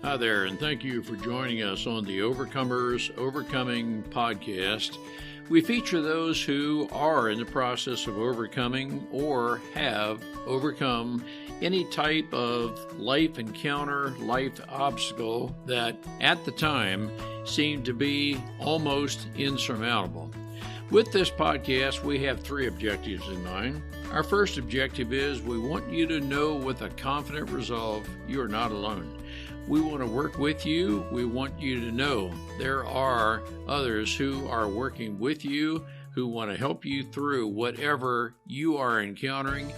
Hi there, and thank you for joining us on the Overcomers Overcoming podcast. We feature those who are in the process of overcoming or have overcome any type of life encounter, life obstacle that at the time seemed to be almost insurmountable. With this podcast, we have three objectives in mind. Our first objective is we want you to know with a confident resolve you are not alone. We want to work with you. We want you to know there are others who are working with you, who want to help you through whatever you are encountering,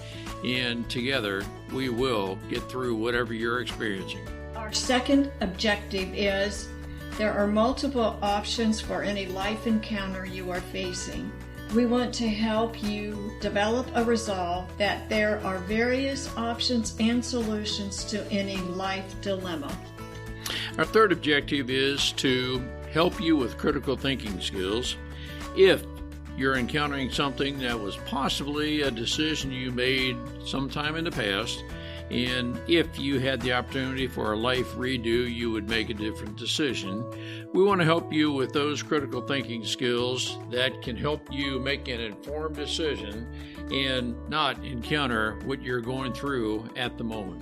and together we will get through whatever you're experiencing. Our second objective is there are multiple options for any life encounter you are facing. We want to help you develop a resolve that there are various options and solutions to any life dilemma. Our third objective is to help you with critical thinking skills. If you're encountering something that was possibly a decision you made sometime in the past, and if you had the opportunity for a life redo, you would make a different decision. We want to help you with those critical thinking skills that can help you make an informed decision and not encounter what you're going through at the moment.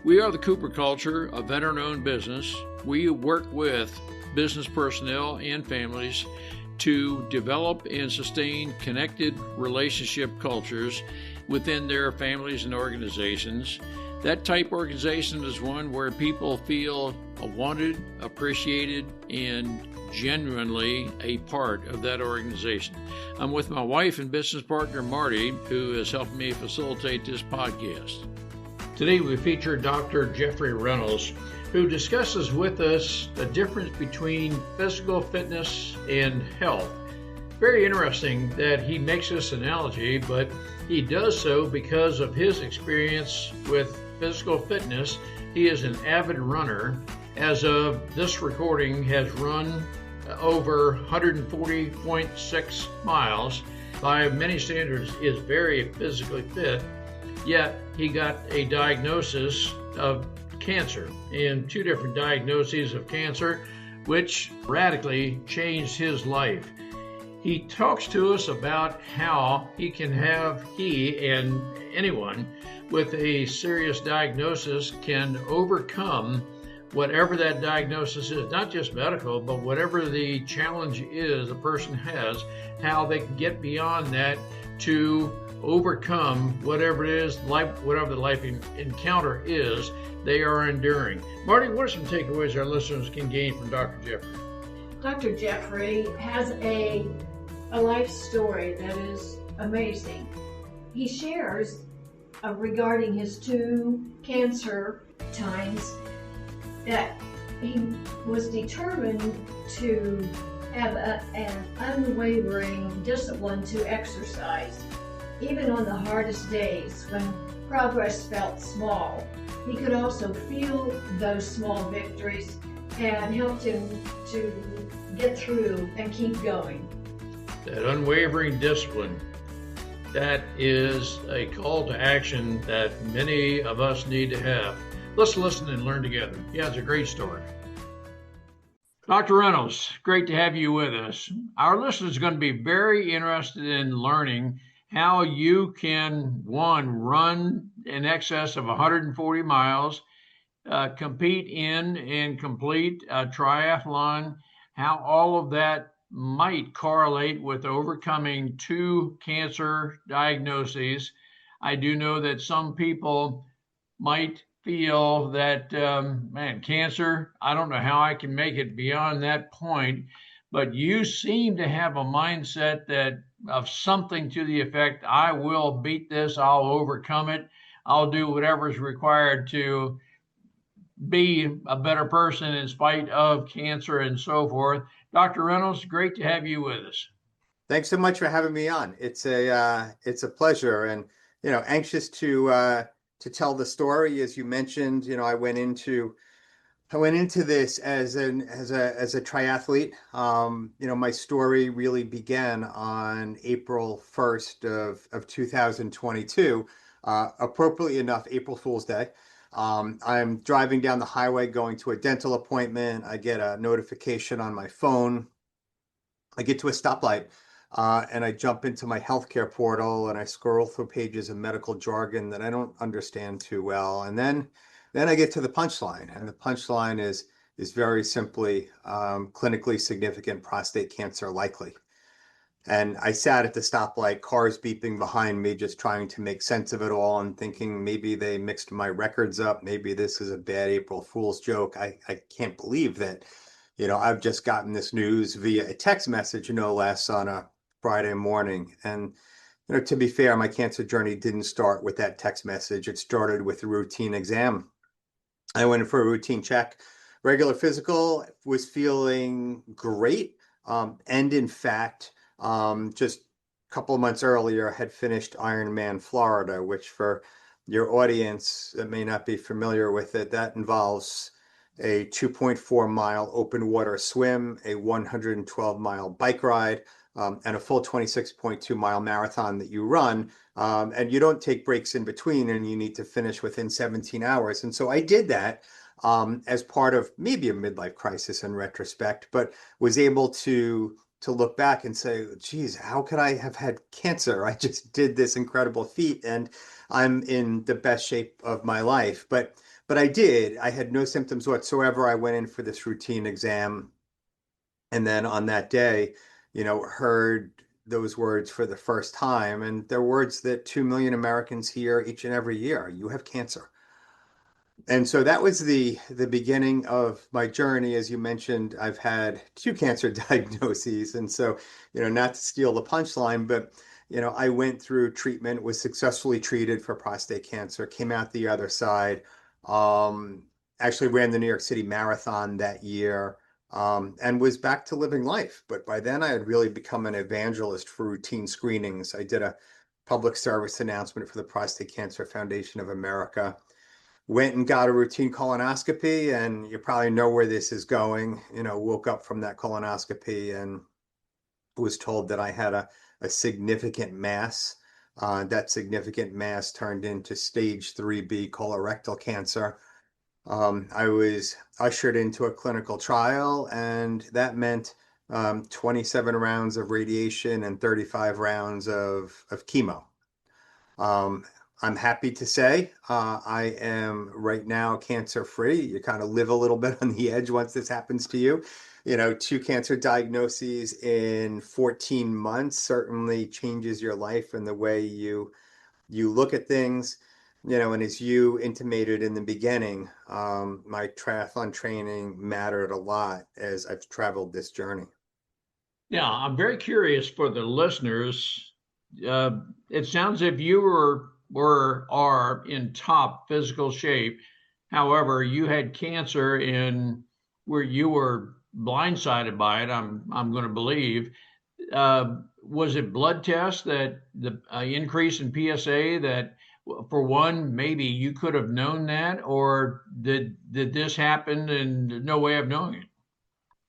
We are the Cooper Culture, a veteran-owned business. We work with business personnel and families to develop and sustain connected relationship cultures within their families and organizations. That type organization is one where people feel wanted, appreciated, and genuinely a part of that organization. I'm with my wife and business partner, Marty, who has helped me facilitate this podcast. Today we feature Dr. Jeffrey Reynolds, who discusses with us the difference between physical fitness and health. Very interesting that he makes this analogy, but he does so because of his experience with physical fitness. He is an avid runner. As of this recording, has run over 140.6 miles. By many standards, is very physically fit. Yet he got a diagnosis of cancer, and two different diagnoses of cancer, which radically changed his life. He talks to us about how he and anyone with a serious diagnosis can overcome whatever that diagnosis is, not just medical, but whatever the challenge is a person has, how they can get beyond that to overcome whatever it is, whatever the life encounter is they are enduring. Marty, what are some takeaways our listeners can gain from Dr. Jeffrey? Dr. Jeffrey has a life story that is amazing. He shares regarding his two cancer times that he was determined to have an unwavering discipline to exercise. Even on the hardest days when progress felt small, he could also feel those small victories and helped him to get through and keep going. That unwavering discipline, that is a call to action that many of us need to have. Let's listen and learn together. Yeah, it's a great story. Dr. Reynolds, great to have you with us. Our listeners are going to be very interested in learning how you can, one, run in excess of 140 miles, compete in and complete a triathlon, how all of that might correlate with overcoming two cancer diagnoses. I do know that some people might feel that, cancer, I don't know how I can make it beyond that point, but you seem to have a mindset that of something to the effect, I will beat this, I'll overcome it, I'll do whatever is required to be a better person in spite of cancer and so forth. Dr. Reynolds, great to have you with us. Thanks so much for having me on. It's a pleasure, and anxious to tell the story. As you mentioned, I went into this as a triathlete. My story really began on April 1st of 2022, appropriately enough, April Fool's Day. I'm driving down the highway going to a dental appointment. I get a notification on my phone. I get to a stoplight, and I jump into my healthcare portal and I scroll through pages of medical jargon that I don't understand too well. And then I get to the punchline, and the punchline is very simply clinically significant prostate cancer likely. And I sat at the stoplight, cars beeping behind me, just trying to make sense of it all and thinking maybe they mixed my records up. Maybe this is a bad April Fool's joke. I can't believe that, I've just gotten this news via a text message, no less, on a Friday morning. And, to be fair, my cancer journey didn't start with that text message. It started with a routine exam. I went in for a routine check, regular physical, was feeling great. And in fact, just a couple of months earlier, had finished Ironman Florida, which for your audience that may not be familiar with it, that involves a 2.4-mile open water swim, a 112-mile bike ride, and a full 26.2-mile marathon that you run. And you don't take breaks in between, and you need to finish within 17 hours. And so I did that as part of maybe a midlife crisis in retrospect, but was able to look back and say, geez, how could I have had cancer? I just did this incredible feat and I'm in the best shape of my life. But I did. I had no symptoms whatsoever. I went in for this routine exam. And then on that day, heard those words for the first time. And they're words that 2 million Americans hear each and every year. You have cancer. And so that was the beginning of my journey. As you mentioned, I've had two cancer diagnoses. And so, not to steal the punchline, but, I went through treatment, was successfully treated for prostate cancer, came out the other side, um, actually ran the New York City Marathon that year, and was back to living life. But by then I had really become an evangelist for routine screenings. I did a public service announcement for the Prostate Cancer Foundation of America, went and got a routine colonoscopy, and you probably know where this is going. Woke up from that colonoscopy and was told that I had a significant mass. That significant mass turned into stage 3B colorectal cancer. I was ushered into a clinical trial, and that meant 27 rounds of radiation and 35 rounds of chemo. Um, I'm happy to say I am right now cancer free. You kind of live a little bit on the edge once this happens to you. Two cancer diagnoses in 14 months certainly changes your life and the way you look at things. And as you intimated in the beginning, my triathlon training mattered a lot as I've traveled this journey. Yeah, I'm very curious for the listeners. It sounds as if you were are in top physical shape. However, you had cancer in where you were blindsided by it. I'm going to believe. Was it blood tests that the increase in PSA that, for one, maybe you could have known that, or did this happen and no way of knowing it?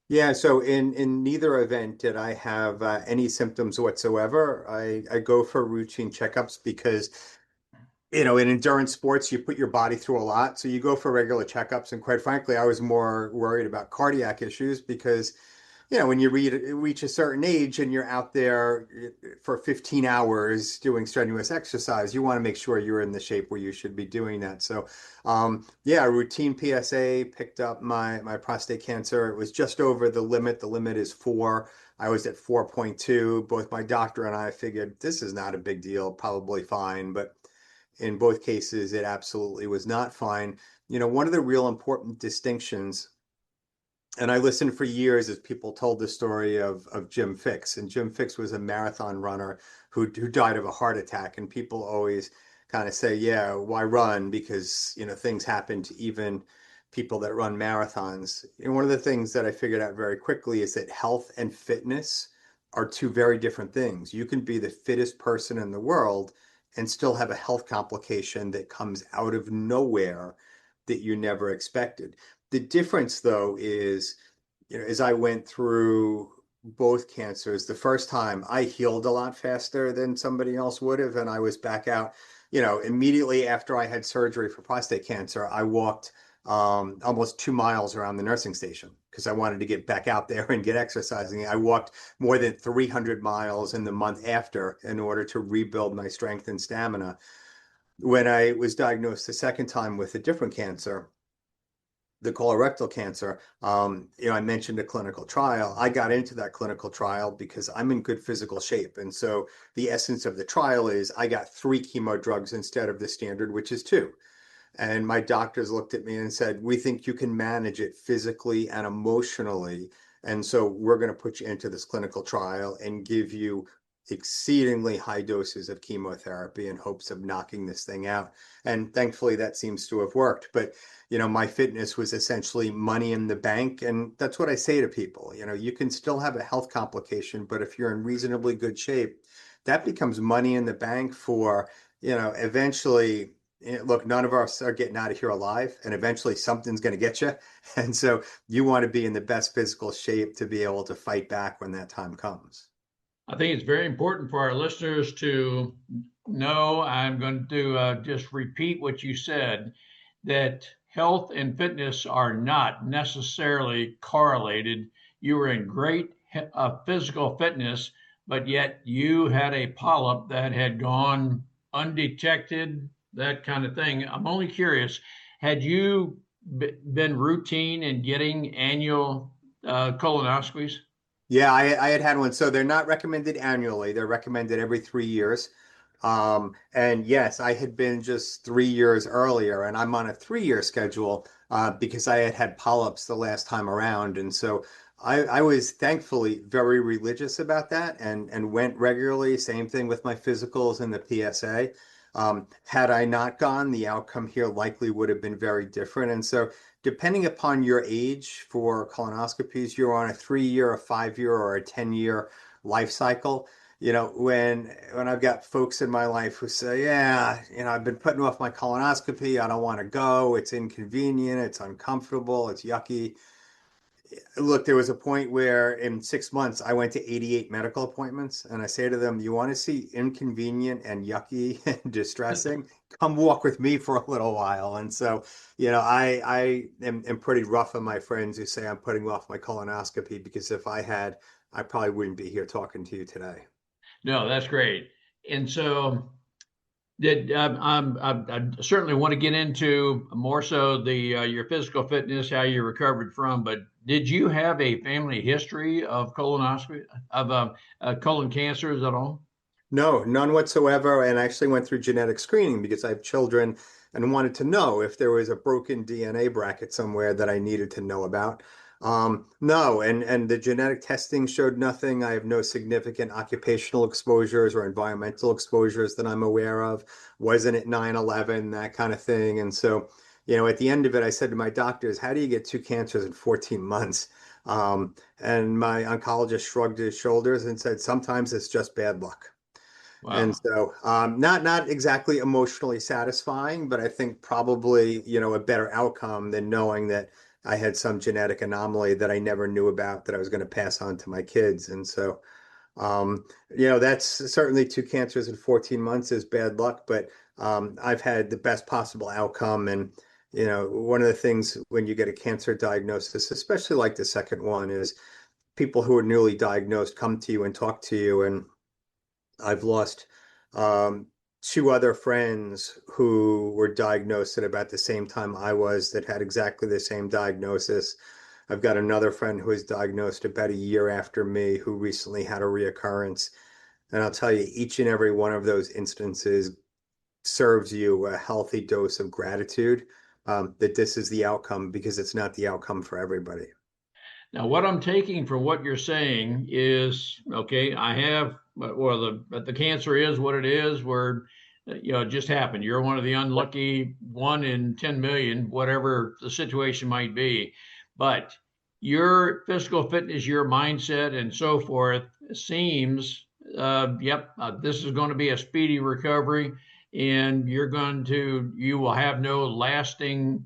Yeah, so in neither event did I have any symptoms whatsoever. I go for routine checkups because, in endurance sports, you put your body through a lot. So you go for regular checkups. And quite frankly, I was more worried about cardiac issues because when you reach a certain age and you're out there for 15 hours doing strenuous exercise, you want to make sure you're in the shape where you should be doing that. So, yeah, routine PSA picked up my prostate cancer. It was just over the limit. The limit is 4. I was at 4.2. Both my doctor and I figured this is not a big deal, probably fine. But in both cases, it absolutely was not fine. One of the real important distinctions, and I listened for years as people told the story of Jim Fixx. And Jim Fixx was a marathon runner who died of a heart attack. And people always kind of say, yeah, why run? Because, things happen to even people that run marathons. And one of the things that I figured out very quickly is that health and fitness are two very different things. You can be the fittest person in the world and still have a health complication that comes out of nowhere that you never expected. The difference, though, is, as I went through both cancers, the first time I healed a lot faster than somebody else would have, and I was back out immediately after I had surgery for prostate cancer, I walked almost 2 miles around the nursing station because I wanted to get back out there and get exercising. I walked more than 300 miles in the month after in order to rebuild my strength and stamina. When I was diagnosed the second time with a different cancer, the colorectal cancer, I mentioned a clinical trial. I got into that clinical trial because I'm in good physical shape. And so the essence of the trial is I got 3 chemo drugs instead of the standard, which is 2. And my doctors looked at me and said, we think you can manage it physically and emotionally. And so we're going to put you into this clinical trial and give you exceedingly high doses of chemotherapy in hopes of knocking this thing out. And thankfully, that seems to have worked. But, my fitness was essentially money in the bank. And that's what I say to people. You can still have a health complication, but if you're in reasonably good shape, that becomes money in the bank for, eventually. Look, none of us are getting out of here alive, and eventually something's going to get you. And so you want to be in the best physical shape to be able to fight back when that time comes. I think it's very important for our listeners to know. I'm going to just repeat what you said, that health and fitness are not necessarily correlated. You were in great physical fitness, but yet you had a polyp that had gone undetected, that kind of thing. I'm only curious, had you been routine in getting annual colonoscopies? Yeah, I had one. So they're not recommended annually. They're recommended every 3 years. And yes, I had been just 3 years earlier, and I'm on a 3-year schedule because I had had polyps the last time around. And so I was thankfully very religious about that and went regularly. Same thing with my physicals and the PSA. Had I not gone, the outcome here likely would have been very different. And so depending upon your age for colonoscopies, you're on a 3-year, a 5-year, or a 10-year life cycle. When I've got folks in my life who say, yeah, I've been putting off my colonoscopy, I don't want to go, it's inconvenient, it's uncomfortable, it's yucky. Look, there was a point where in 6 months I went to 88 medical appointments, and I say to them, you want to see inconvenient and yucky and distressing? Come walk with me for a little while. And so, I am pretty rough on my friends who say I'm putting off my colonoscopy because if I had, I probably wouldn't be here talking to you today. No, that's great. And so I certainly want to get into more so the your physical fitness, how you recovered from. But did you have a family history of colonoscopy of colon cancers at all? No, none whatsoever. And I actually went through genetic screening because I have children and wanted to know if there was a broken DNA bracket somewhere that I needed to know about. No, and the genetic testing showed nothing. I have no significant occupational exposures or environmental exposures that I'm aware of. Wasn't it 9/11, that kind of thing. And so, at the end of it, I said to my doctors, how do you get 2 cancers in 14 months? And my oncologist shrugged his shoulders and said, sometimes it's just bad luck. And Wow. so, not exactly emotionally satisfying, but I think probably, a better outcome than knowing that I had some genetic anomaly that I never knew about that I was going to pass on to my kids. And so, that's certainly 2 cancers in 14 months is bad luck, but I've had the best possible outcome. And, one of the things when you get a cancer diagnosis, especially like the second one, is people who are newly diagnosed come to you and talk to you. And I've lost um, 2 other friends who were diagnosed at about the same time I was that had exactly the same diagnosis. I've got another friend who was diagnosed about a year after me who recently had a reoccurrence. And I'll tell you, each and every one of those instances serves you a healthy dose of gratitude that this is the outcome because it's not the outcome for everybody. Now, what I'm taking from what you're saying is, okay, I have, well, the cancer is what it is, where, it just happened. You're one of the unlucky 1 in 10 million, whatever the situation might be. But your physical fitness, your mindset, and so forth seems, yep, this is going to be a speedy recovery, and you will have no lasting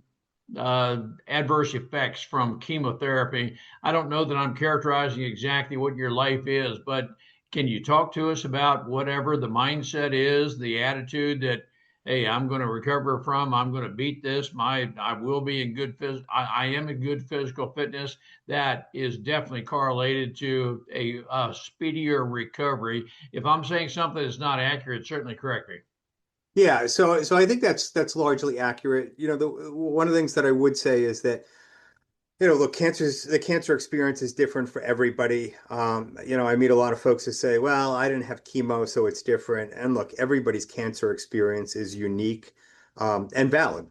adverse effects from chemotherapy. I don't know that I'm characterizing exactly what your life is, but can you talk to us about whatever the mindset is, the attitude that hey, I'm going to recover from, I'm going to beat this. I will be in I am in good physical fitness. That is definitely correlated to a speedier recovery. If I'm saying something that's not accurate, certainly correct me. Yeah, so I think that's largely accurate. One of the things that I would say is that, look, the cancer experience is different for everybody. I meet a lot of folks who say, well, I didn't have chemo, so it's different. And look, everybody's cancer experience is unique, and valid.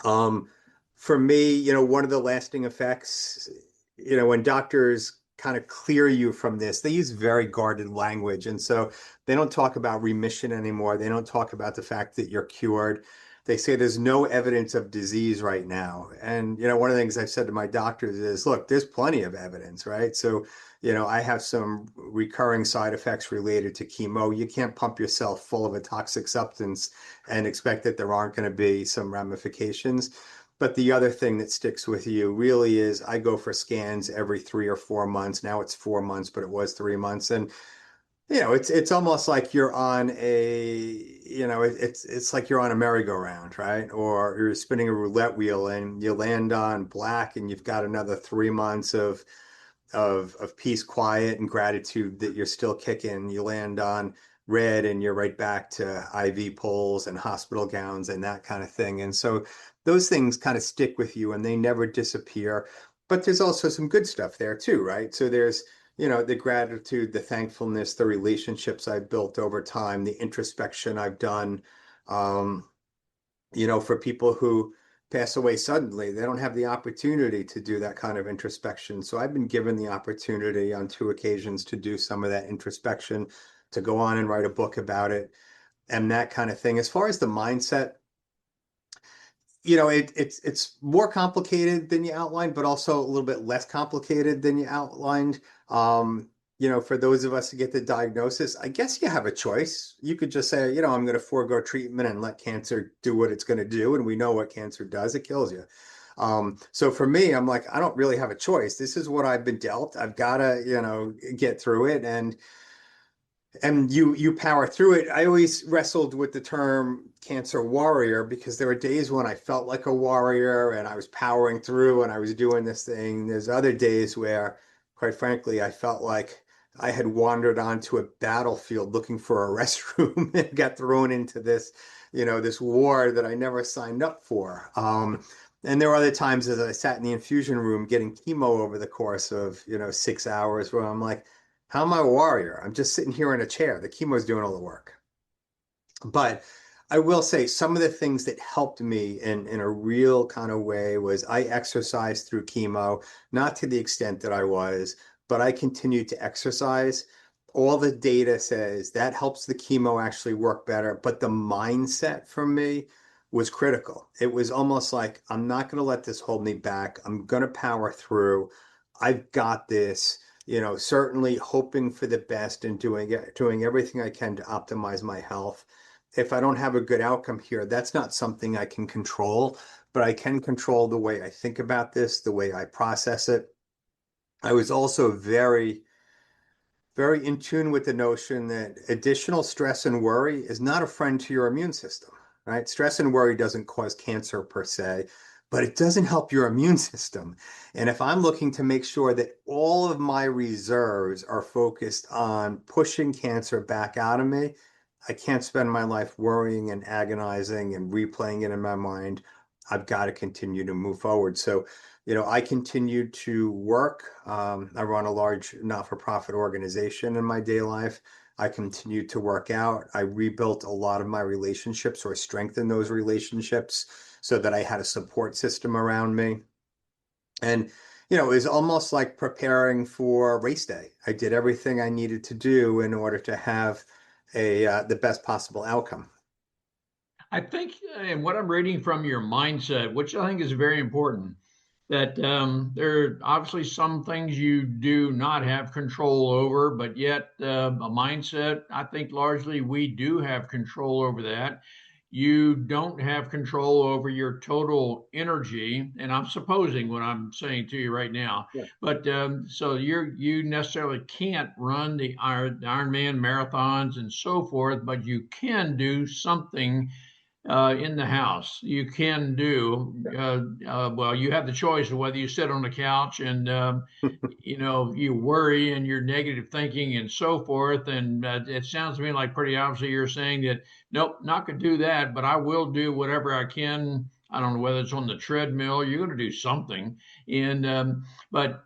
Um, for me, one of the lasting effects, when doctors kind of clear you from this, they use very guarded language. And so they don't talk about remission anymore. They don't talk about the fact that you're cured. They say there's no evidence of disease right now. And, one of the things I've said to my doctors is, look, there's plenty of evidence, right? So, I have some recurring side effects related to chemo. You can't pump yourself full of a toxic substance and expect that there aren't going to be some ramifications. But the other thing that sticks with you really is I go for scans every 3 or 4 months. Now it's 4 months, but it was 3 months. And it's almost like you're on it's like you're on a merry-go-round, right? Or you're spinning a roulette wheel and you land on black and you've got another 3 months of peace, quiet, and gratitude that you're still kicking. You land on red and you're right back to IV poles and hospital gowns and that kind of thing. And so those things kind of stick with you and they never disappear. But there's also some good stuff there too, right? So there's, the gratitude, the thankfulness, the relationships I've built over time, the introspection I've done. Um, for people who pass away suddenly, they don't have the opportunity to do that kind of introspection. So I've been given the opportunity on 2 occasions to do some of that introspection, to go on and write a book about it and that kind of thing. As far as the mindset, it's more complicated than you outlined, but also a little bit less complicated than you outlined. For those of us to get the diagnosis, I guess you have a choice. You could just say, I'm going to forego treatment and let cancer do what it's going to do. And we know what cancer does. It kills you. So for me, I'm like, I don't really have a choice. This is what I've been dealt. I've got to, get through it. And you power through it. I always wrestled with the term cancer warrior because there were days when I felt like a warrior and I was powering through and I was doing this thing. There's other days where, quite frankly, I felt like I had wandered onto a battlefield looking for a restroom and got thrown into this war that I never signed up for. And there were other times as I sat in the infusion room getting chemo over the course of, 6 hours where I'm like, how am I a warrior? I'm just sitting here in a chair. The chemo's doing all the work. But I will say some of the things that helped me in a real kind of way was I exercised through chemo, not to the extent that I was, but I continued to exercise. All the data says that helps the chemo actually work better. But the mindset for me was critical. It was almost like, I'm not going to let this hold me back. I'm going to power through. I've got this, certainly hoping for the best and doing everything I can to optimize my health. If I don't have a good outcome here, that's not something I can control, but I can control the way I think about this, the way I process it. I was also very, very in tune with the notion that additional stress and worry is not a friend to your immune system, right? Stress and worry doesn't cause cancer per se, but it doesn't help your immune system. And if I'm looking to make sure that all of my reserves are focused on pushing cancer back out of me, I can't spend my life worrying and agonizing and replaying it in my mind. I've got to continue to move forward. So, I continued to work. I run a large not-for-profit organization in my day life. I continued to work out. I rebuilt a lot of my relationships or strengthened those relationships so that I had a support system around me. And, it was almost like preparing for race day. I did everything I needed to do in order to have the best possible outcome. I think, and what I'm reading from your mindset, which I think is very important, that there are obviously some things you do not have control over, but yet a mindset, I think largely we do have control over that. You don't have control over your total energy, and I'm supposing what I'm saying to you right now. Yeah. But so you necessarily can't run the Ironman marathons and so forth, but you can do something in the house. You can do, well, you have the choice of whether you sit on the couch and, you worry and you're negative thinking and so forth. And it sounds to me like pretty obviously you're saying that, nope, not going to do that, but I will do whatever I can. I don't know whether it's on the treadmill, you're going to do something. But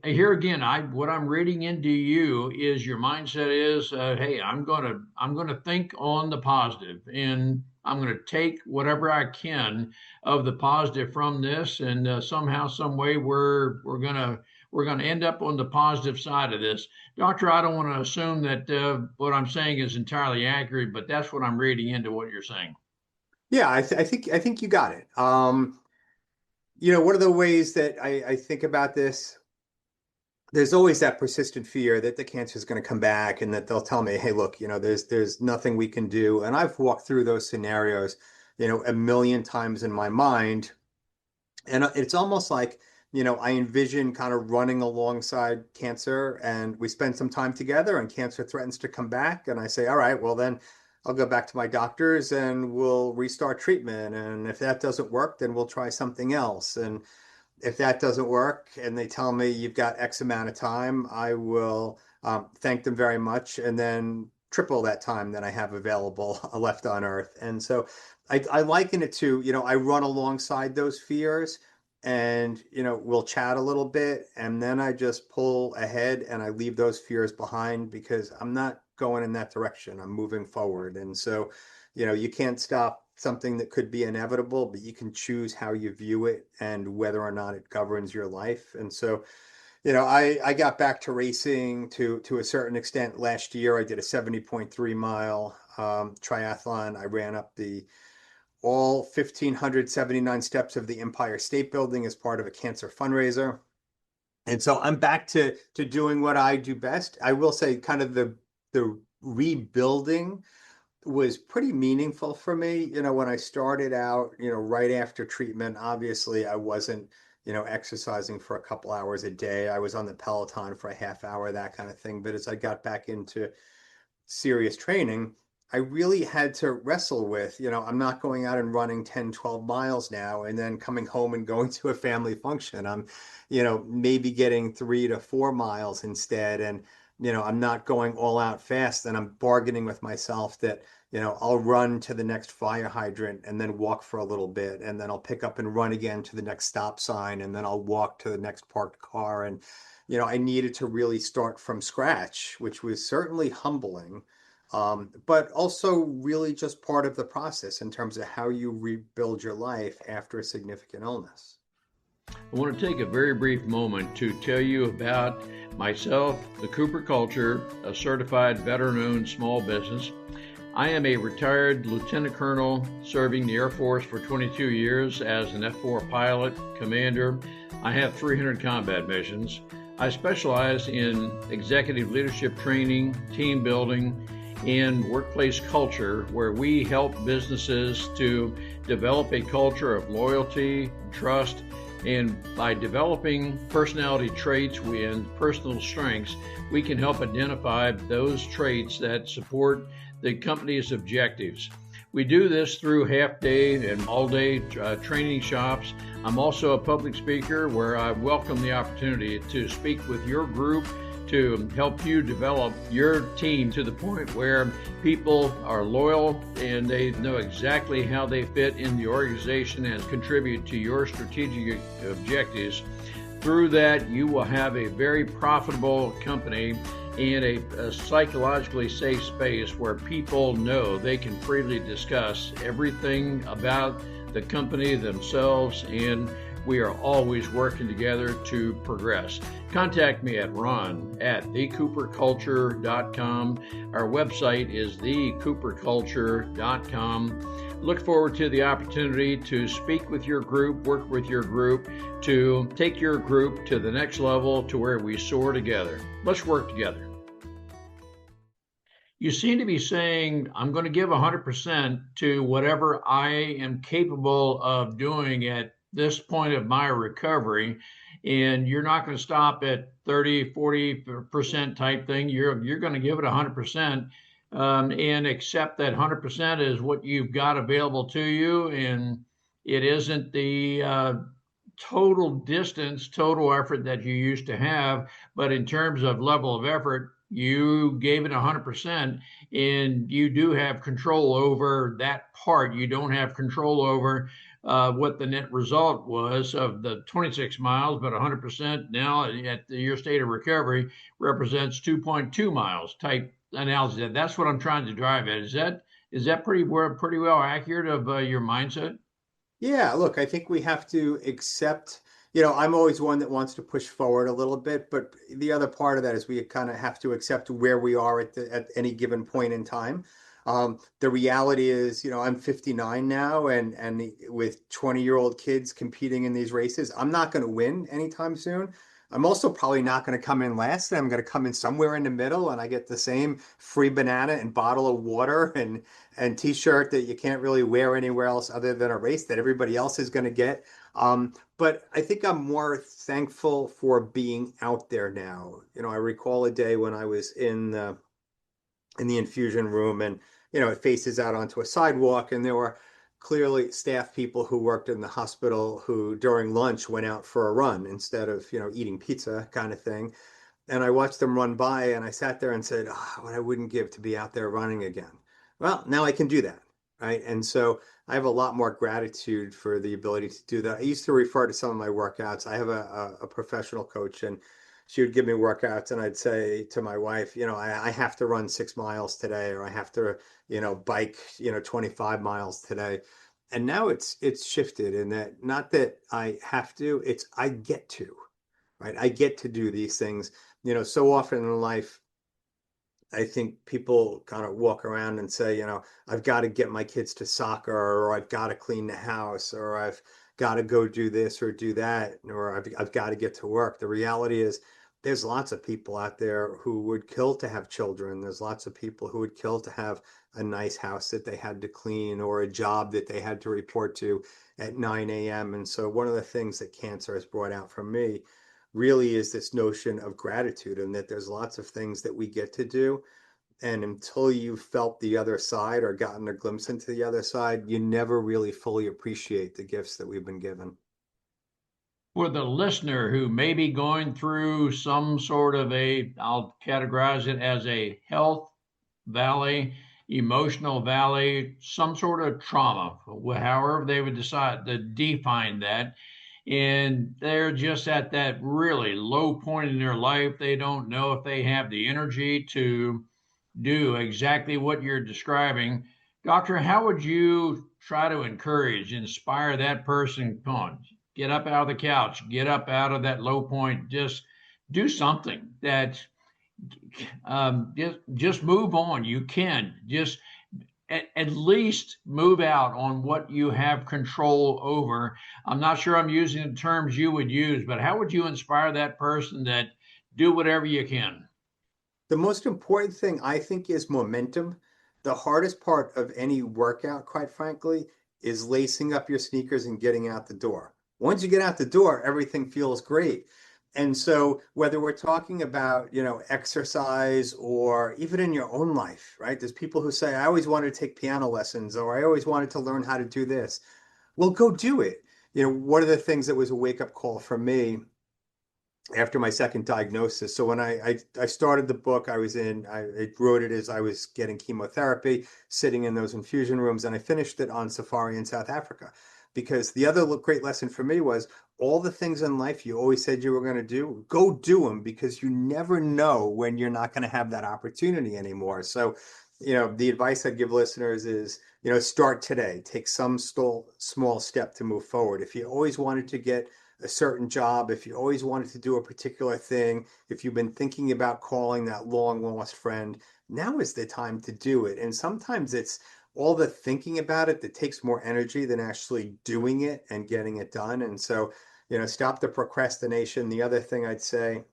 here again, what I'm reading into you is your mindset is, hey, I'm gonna think on the positive, and I'm gonna take whatever I can of the positive from this, and somehow, some way, we're gonna end up on the positive side of this. Doctor, I don't want to assume that what I'm saying is entirely accurate, but that's what I'm reading into what you're saying. Yeah, I think you got it. One of the ways that I think about this, there's always that persistent fear that the cancer is going to come back and that they'll tell me, hey, look, there's nothing we can do. And I've walked through those scenarios, a million times in my mind. And it's almost like, I envision kind of running alongside cancer and we spend some time together and cancer threatens to come back. And I say, all right, well, then I'll go back to my doctors and we'll restart treatment. And if that doesn't work, then we'll try something else. And if that doesn't work and they tell me you've got X amount of time, I will thank them very much and then triple that time that I have available left on Earth. And so I liken it to, I run alongside those fears and, we'll chat a little bit and then I just pull ahead and I leave those fears behind because I'm not going in that direction. I'm moving forward. And so, you can't stop something that could be inevitable, but you can choose how you view it and whether or not it governs your life. And so, I got back to racing to a certain extent last year. I did a 70.3 mile triathlon. I ran up the all 1,579 steps of the Empire State Building as part of a cancer fundraiser. And so I'm back to doing what I do best. I will say kind of the rebuilding was pretty meaningful for me. When I started out, right after treatment, obviously I wasn't, exercising for a couple hours a day. I was on the Peloton for a half hour, that kind of thing. But as I got back into serious training, I really had to wrestle with, I'm not going out and running 10, 12 miles now and then coming home and going to a family function. I'm, maybe getting 3 to 4 miles instead. And, I'm not going all out fast and I'm bargaining with myself that, I'll run to the next fire hydrant and then walk for a little bit. And then I'll pick up and run again to the next stop sign. And then I'll walk to the next parked car. And, I needed to really start from scratch, which was certainly humbling. But also really just part of the process in terms of how you rebuild your life after a significant illness. I want to take a very brief moment to tell you about myself, the Cooper Culture, a certified veteran-owned small business. I am a retired lieutenant colonel serving the Air Force for 22 years as an F-4 pilot, commander. I have 300 combat missions. I specialize in executive leadership training, team building, and workplace culture, where we help businesses to develop a culture of loyalty, trust, and by developing personality traits and personal strengths, we can help identify those traits that support the company's objectives. We do this through half-day and all-day training shops. I'm also a public speaker where I welcome the opportunity to speak with your group to help you develop your team to the point where people are loyal and they know exactly how they fit in the organization and contribute to your strategic objectives. Through that, you will have a very profitable company and a psychologically safe space where people know they can freely discuss everything about the company themselves, and we are always working together to progress. Contact me at ron@thecooperculture.com. Our website is thecooperculture.com. Look forward to the opportunity to speak with your group, work with your group, to take your group to the next level to where we soar together. Let's work together. You seem to be saying, I'm going to give 100% to whatever I am capable of doing at this point of my recovery, and you're not going to stop at 30, 40% type thing. You're going to give it 100%. and accept that 100% is what you've got available to you, and it isn't the total distance, total effort that you used to have, but in terms of level of effort, you gave it 100%, and you do have control over that part. You don't have control over what the net result was of the 26 miles, but 100% now at your state of recovery represents 2.2 miles type analogy. That's what I'm trying to drive at. Is that pretty well accurate of your mindset? Yeah, look, I think we have to accept, I'm always one that wants to push forward a little bit, but the other part of that is we kind of have to accept where we are at any given point in time. The reality is, I'm 59 now, and with 20-year-old kids competing in these races, I'm not going to win anytime soon. I'm also probably not going to come in last. I'm going to come in somewhere in the middle, and I get the same free banana and bottle of water and t-shirt that you can't really wear anywhere else other than a race that everybody else is going to get. But I think I'm more thankful for being out there now. I recall a day when I was in the infusion room, and it faces out onto a sidewalk, and there were clearly staff people who worked in the hospital who during lunch went out for a run instead of eating pizza kind of thing. And I watched them run by, and I sat there and said, oh, what I wouldn't give to be out there running again. Well, now I can do that, right? And so I have a lot more gratitude for the ability to do that. I used to refer to some of my workouts. I have a professional coach, and she would give me workouts, and I'd say to my wife, I have to run 6 miles today, or I have to, bike, 25 miles today. And now it's shifted in that, not that I have to, it's I get to, right? I get to do these things. So often in life, I think people kind of walk around and say, I've got to get my kids to soccer, or I've got to clean the house, or I've got to go do this or do that, or I've got to get to work. The reality is, there's lots of people out there who would kill to have children. There's lots of people who would kill to have a nice house that they had to clean, or a job that they had to report to at 9 a.m. And so one of the things that cancer has brought out for me really is this notion of gratitude, and that there's lots of things that we get to do. And until you've felt the other side or gotten a glimpse into the other side, you never really fully appreciate the gifts that we've been given. For the listener who may be going through some sort of I'll categorize it as a health valley, emotional valley, some sort of trauma, however they would decide to define that. And they're just at that really low point in their life. They don't know if they have the energy to do exactly what you're describing. Doctor, how would you try to encourage, inspire that person? Come on, get up out of the couch, get up out of that low point, just do something that just move on. You can just at least move out on what you have control over. I'm not sure I'm using the terms you would use, but how would you inspire that person that do whatever you can? The most important thing, I think, is momentum. The hardest part of any workout, quite frankly, is lacing up your sneakers and getting out the door. Once you get out the door, everything feels great. And so whether we're talking about, exercise, or even in your own life, right? There's people who say, I always wanted to take piano lessons, or I always wanted to learn how to do this. Well, go do it. One of the things that was a wake-up call for me after my second diagnosis. So when I started the book, I wrote it as I was getting chemotherapy, sitting in those infusion rooms, and I finished it on safari in South Africa. Because the other great lesson for me was, all the things in life you always said you were going to do, go do them, because you never know when you're not going to have that opportunity anymore. So, the advice I'd give listeners is, start today. Take some small step to move forward. If you always wanted to get a certain job, if you always wanted to do a particular thing, if you've been thinking about calling that long lost friend, now is the time to do it. And sometimes it's all the thinking about it that takes more energy than actually doing it and getting it done. And so, stop the procrastination. The other thing I'd say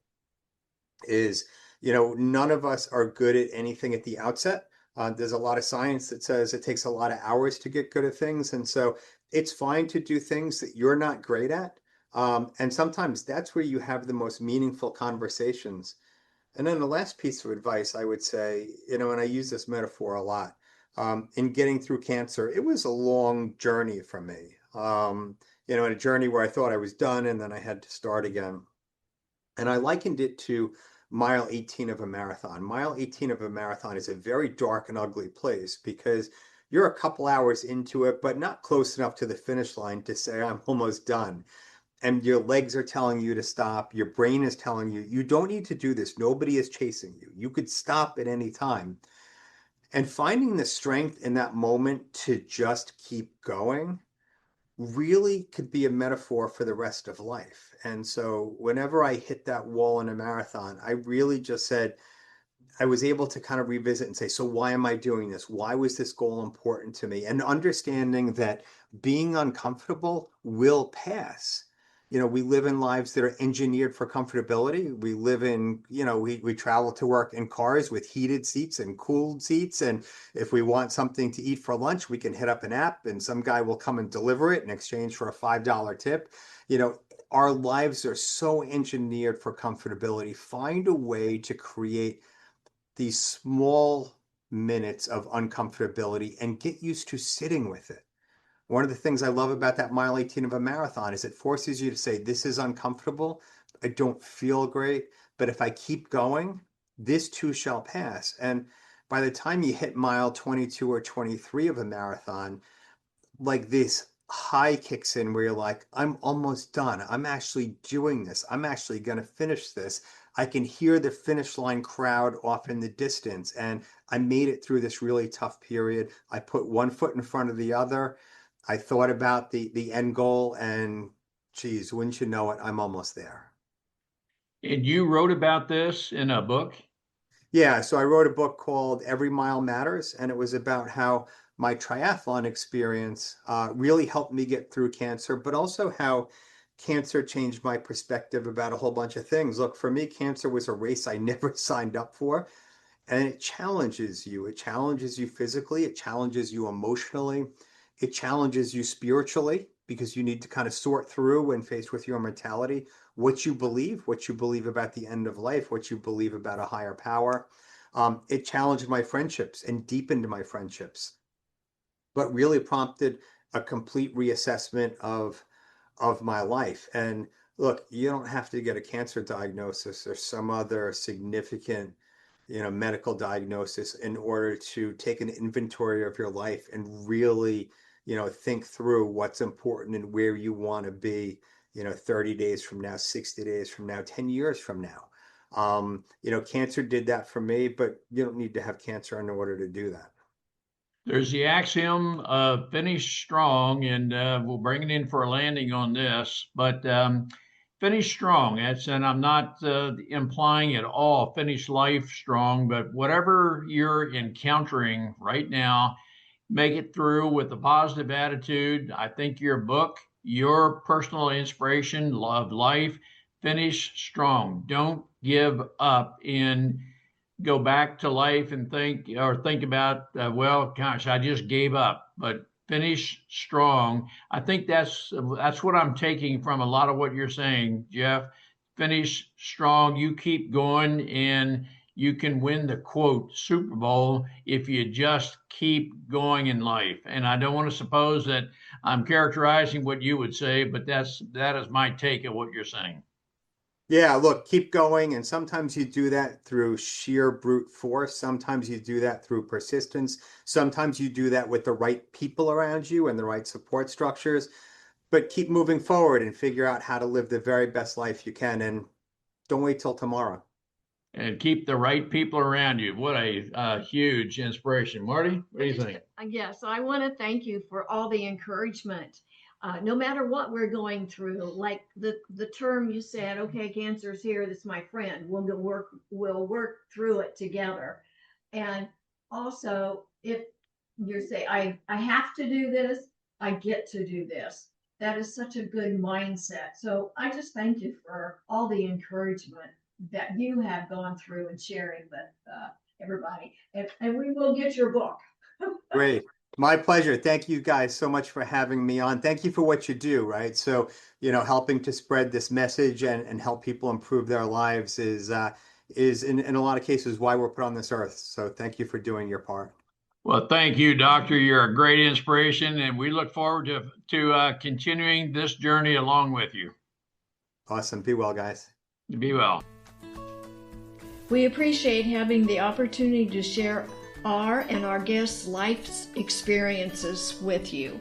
is, none of us are good at anything at the outset. There's a lot of science that says it takes a lot of hours to get good at things. And so it's fine to do things that you're not great at. And sometimes that's where you have the most meaningful conversations. And then the last piece of advice I would say, and I use this metaphor a lot, in getting through cancer, it was a long journey for me. A journey where I thought I was done and then I had to start again. And I likened it to mile 18 of a marathon. Mile 18 of a marathon is a very dark and ugly place because you're a couple hours into it, but not close enough to the finish line to say, I'm almost done. And your legs are telling you to stop. Your brain is telling you, you don't need to do this. Nobody is chasing you. You could stop at any time. And finding the strength in that moment to just keep going really could be a metaphor for the rest of life. And so whenever I hit that wall in a marathon, I really just said, I was able to kind of revisit and say, so why am I doing this? Why was this goal important to me? And understanding that being uncomfortable will pass. We live in lives that are engineered for comfortability. We live in, we travel to work in cars with heated seats and cooled seats. And if we want something to eat for lunch, we can hit up an app and some guy will come and deliver it in exchange for a $5 tip. Our lives are so engineered for comfortability. Find a way to create these small minutes of uncomfortability and get used to sitting with it. One of the things I love about that mile 18 of a marathon is it forces you to say, this is uncomfortable. I don't feel great, but if I keep going, this too shall pass. And by the time you hit mile 22 or 23 of a marathon, like this high kicks in where you're like, I'm almost done. I'm actually doing this. I'm actually going to finish this. I can hear the finish line crowd off in the distance. And I made it through this really tough period. I put one foot in front of the other. I thought about the end goal and geez, wouldn't you know it, I'm almost there. And you wrote about this in a book? Yeah, so I wrote a book called Every Mile Matters, and it was about how my triathlon experience really helped me get through cancer, but also how cancer changed my perspective about a whole bunch of things. Look, for me, cancer was a race I never signed up for, and it challenges you. It challenges you physically, it challenges you emotionally, it challenges you spiritually because you need to kind of sort through when faced with your mortality what you believe about the end of life, what you believe about a higher power. It challenged my friendships and deepened my friendships, but really prompted a complete reassessment of my life. And look, you don't have to get a cancer diagnosis or some other significant, medical diagnosis in order to take an inventory of your life and really, think through what's important and where you want to be, 30 days from now, 60 days from now, 10 years from now. Cancer did that for me, but you don't need to have cancer in order to do that. There's the axiom of finish strong, and we'll bring it in for a landing on this, but finish strong. And I'm not implying at all finish life strong, but whatever you're encountering right now, make it through with a positive attitude. I think your book, your personal inspiration, love life, finish strong. Don't give up in go back to life and think about well gosh, I just gave up, but finish strong. I think that's what I'm taking from a lot of what you're saying, Jeff. Finish strong, you keep going, and you can win the quote Super Bowl if you just keep going in life. And I don't want to suppose that I'm characterizing what you would say, but that is my take of what you're saying. Yeah, look, keep going. And sometimes you do that through sheer brute force. Sometimes you do that through persistence. Sometimes you do that with the right people around you and the right support structures. But keep moving forward and figure out how to live the very best life you can. And don't wait till tomorrow. And keep the right people around you. What a huge inspiration. Marty, what do you think? Yes, I want to thank you for all the encouragement. No matter what we're going through, like the term you said, okay, cancer's here, this is my friend. We'll work through it together. And also, if you say, I have to do this, I get to do this. That is such a good mindset. So I just thank you for all the encouragement that you have gone through and sharing with everybody. And we will get your book. Great. My pleasure. Thank you guys so much for having me on. Thank you for what you do, right? So, helping to spread this message and help people improve their lives is in a lot of cases why we're put on this earth. So thank you for doing your part. Well, thank you, Doctor. You're a great inspiration, and we look forward to continuing this journey along with you. Awesome. Be well, guys. Be well. We appreciate having the opportunity to share our and our guests' life experiences with you.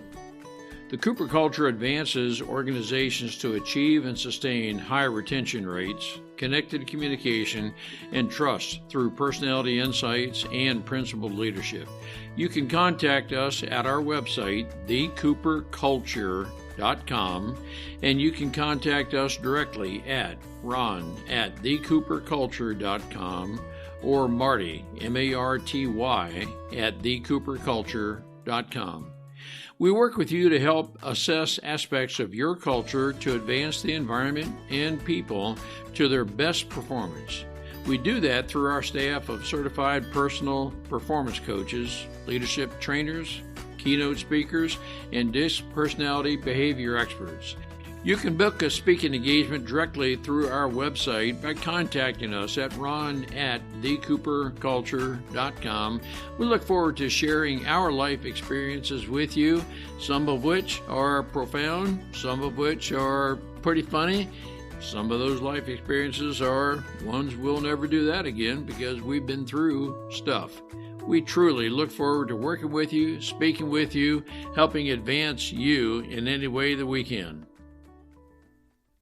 The Cooper culture advances organizations to achieve and sustain high retention rates, connected communication, and trust through personality insights and principled leadership. You can contact us at our website, thecooperculture.com, and you can contact us directly at ron@thecooperculture.com or Marty, M-A-R-T-Y, at thecooperculture.com. We work with you to help assess aspects of your culture to advance the environment and people to their best performance. We do that through our staff of certified personal performance coaches, leadership trainers, keynote speakers, and DISC personality behavior experts. You can book a speaking engagement directly through our website by contacting us at ron@thecooperculture.com. We look forward to sharing our life experiences with you, some of which are profound, some of which are pretty funny. Some of those life experiences are ones we'll never do that again because we've been through stuff. We truly look forward to working with you, speaking with you, helping advance you in any way that we can.